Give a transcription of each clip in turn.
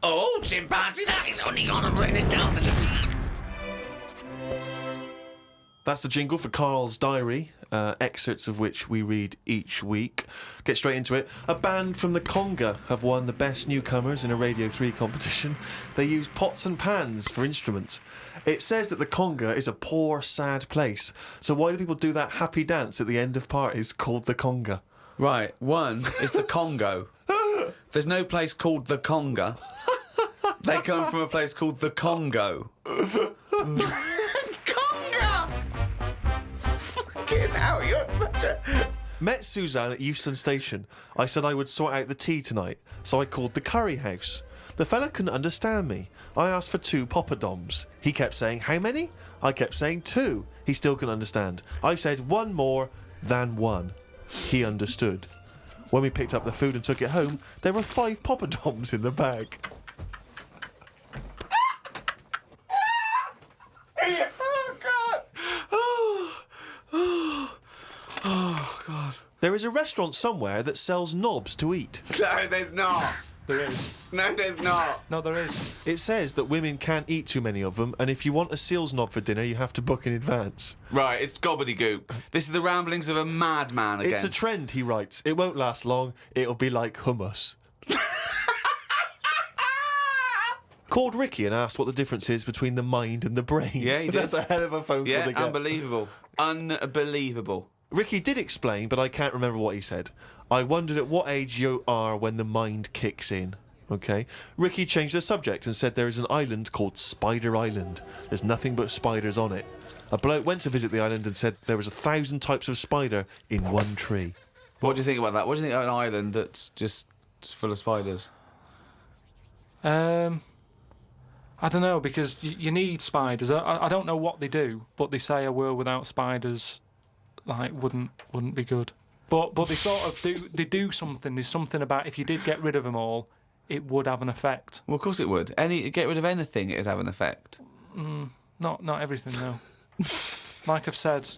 Oh, chimpanzee, that is only gonna bring it down a little. That's the jingle for Karl's diary, excerpts of which we read each week. Get straight into it. A band from the Conga have won the Best Newcomers in a Radio 3 competition. They use pots and pans for instruments. It says that the Conga is a poor, sad place. So why do people do that happy dance at the end of parties called the Conga? Right, one is the Congo. There's no place called the Conga. They come from a place called the Congo. Now you're such a... Met Suzanne at Euston Station. I said I would sort out the tea tonight, so I called the curry house. The fella couldn't understand me. I asked for 2 poppadoms. He kept saying, how many? I kept saying 2. He still couldn't understand. I said 1 more than 1. He understood. When we picked up the food and took it home, there were 5 poppadoms in the bag. Oh, God. There is a restaurant somewhere that sells knobs to eat. No, there's not. There is. No, there's not. No, there is. It says that women can't eat too many of them, and if you want a seal's knob for dinner, you have to book in advance. Right, it's gobbledygook. This is the ramblings of a madman again. It's a trend, he writes. It won't last long. It'll be like hummus. Called Ricky and asked what the difference is between the mind and the brain. Yeah, he did. That's a hell of a phone call Yeah, to get. unbelievable. Unbelievable. Ricky did explain, but I can't remember what he said. I wondered at what age you are when the mind kicks in. Okay. Ricky changed the subject and said there is an island called Spider Island. There's nothing but spiders on it. A bloke went to visit the island and said there was 1,000 types of spider in one tree. What do you think about that? What do you think of an island that's just full of spiders? I don't know, because you need spiders. I don't know what they do, but they say a world without spiders wouldn't be good. But they sort of do something. There's something about if you did get rid of them all, it would have an effect. Well, of course it would. Get rid of anything, it would have an effect. Not everything though. Like I've said,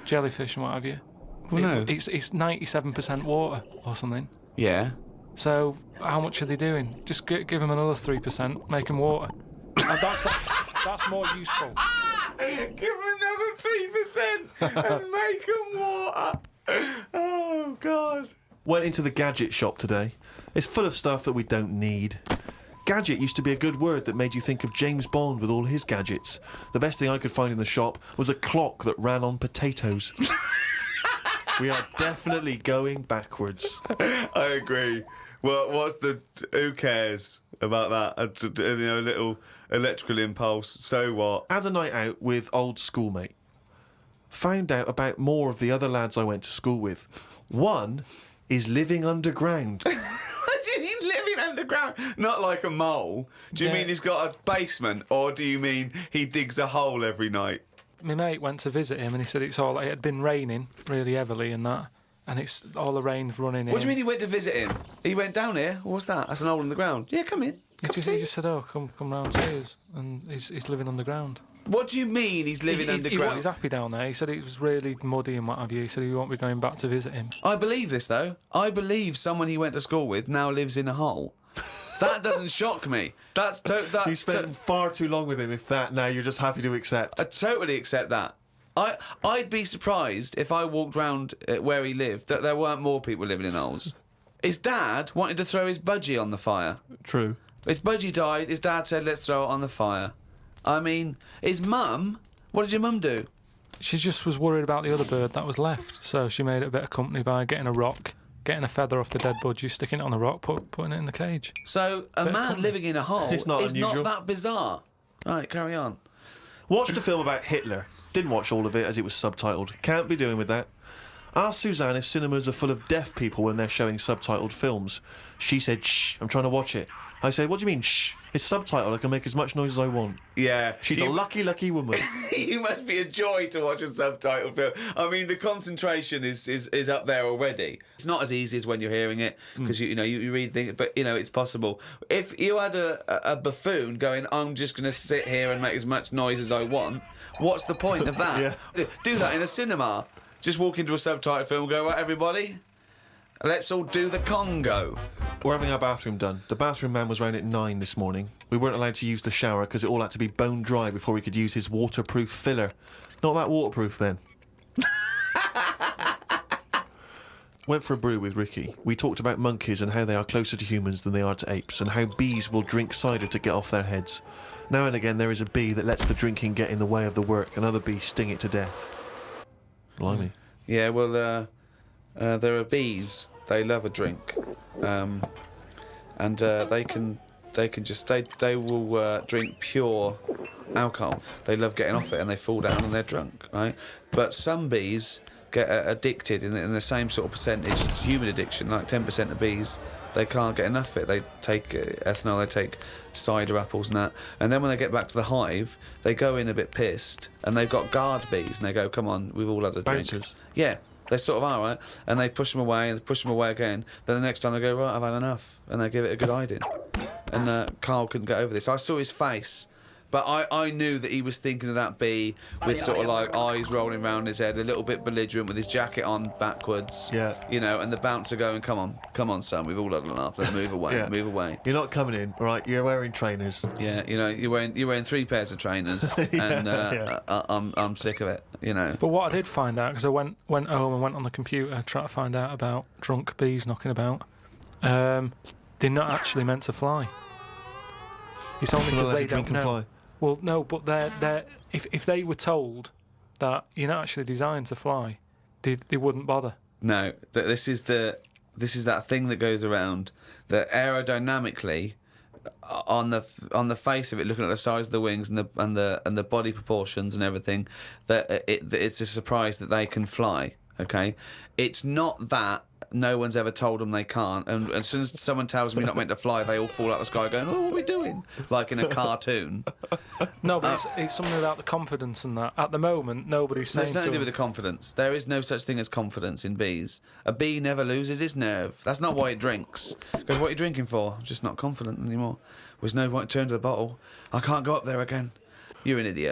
jellyfish and what have you. Well, no. It's 97% water or something. Yeah. So how much are they doing? Just give them another 3%, make them water. And that's more useful. Give them another 3% and make them water. Oh, God. Went into the gadget shop today. It's full of stuff that we don't need. Gadget used to be a good word that made you think of James Bond with all his gadgets. The best thing I could find in the shop was a clock that ran on potatoes. We are definitely going backwards. I agree. Well, who cares about that? A little electrical impulse, so what? Had a night out with old schoolmate. Found out about more of the other lads I went to school with. One is living underground. What do you mean living underground? Not like a mole. Do you mean he's got a basement, or do you mean he digs a hole every night? My mate went to visit him and he said it had been raining really heavily and that, and it's all the rain's running in. What do you mean he went to visit him? He went down here? What's that? That's an hole in the ground. Yeah, come in. He just said, "Oh, come round see us," and he's living underground. What do you mean he's living underground? He's happy down there. He said it was really muddy and what have you. He said he won't be going back to visit him. I believe this, though. I believe someone he went to school with now lives in a hole. That doesn't shock me. You spent far too long with him, if that, now you're just happy to accept. I totally accept that. I'd be surprised if I walked round where he lived that there weren't more people living in holes. His dad wanted to throw his budgie on the fire. True. His budgie died, his dad said, let's throw it on the fire. I mean, his mum, what did your mum do? She just was worried about the other bird that was left, so she made it a bit of company by getting a rock, getting a feather off the dead budgie, sticking it on the rock, putting it in the cage. So a man living in a hole It's not is unusual. not that bizarre. Right, carry on. Watched a film about Hitler. Didn't watch all of it as it was subtitled. Can't be doing with that. Asked Suzanne if cinemas are full of deaf people when they're showing subtitled films. She said, shh, I'm trying to watch it. I said, what do you mean, shh? It's subtitled, I can make as much noise as I want. Yeah. She's a lucky, lucky woman. You must be a joy to watch a subtitled film. I mean, the concentration is up there already. It's not as easy as when you're hearing it, because you read things, but it's possible. If you had a buffoon going, I'm just going to sit here and make as much noise as I want, what's the point of that? Yeah. Do that in a cinema. Just walk into a subtitled film and go, right, everybody, Let's all do the Congo. We're having our bathroom done. The bathroom man was round at 9 this morning. We weren't allowed to use the shower because it all had to be bone dry before we could use his waterproof filler. Not that waterproof then. Went for a brew with Ricky. We talked about monkeys and how they are closer to humans than they are to apes, and how bees will drink cider to get off their heads. Now and again there is a bee that lets the drinking get in the way of the work, and other bees sting it to death. Blimey. Yeah, well, there are bees. They love a drink, and they will drink pure alcohol. They love getting off it, and they fall down and they're drunk, right? But some bees get addicted in the same sort of percentage as human addiction. Like 10% of bees, they can't get enough of it. They take ethanol, they take cider apples and that, and then when they get back to the hive, they go in a bit pissed, and they've got guard bees, and they go, "Come on, we've all had a drink." Bouncers. Yeah. They sort of are, right? And they push them away, and they push them away again. Then the next time they go, "Right, I've had enough," and they give it a good hiding. And Karl couldn't get over this. I saw his face, but I knew that he was thinking of that bee with sort of like eyes rolling around his head, a little bit belligerent, with his jacket on backwards. Yeah. You know, and the bouncer going, come on, son, we've all had enough. Let's move away, Yeah. move away. You're not coming in, right? You're wearing trainers. Yeah, you know, you're wearing 3 pairs of trainers, and yeah. I'm sick of it. You know. But what I did find out, because I went home and went on the computer trying to find out about drunk bees knocking about, they're not actually meant to fly. It's only because they don't know. Fly. Well, no, but they're if they were told that you're not actually designed to fly, they wouldn't bother. No, this is that thing that goes around that aerodynamically, on the face of it, looking at the size of the wings and the body proportions and everything, that it's a surprise that they can fly. Okay, it's not that. No one's ever told them they can't, and as soon as someone tells them you're not meant to fly, they all fall out of the sky going, "Oh, what are we doing?" Like in a cartoon. No, but it's something about the confidence and that. At the moment, nobody's saying It's nothing to do to with the confidence. There is no such thing as confidence in bees. A bee never loses its nerve. That's not why it drinks. Because what are you drinking for? I'm just not confident anymore. There's no point to turn to the bottle. I can't go up there again. You're an idiot.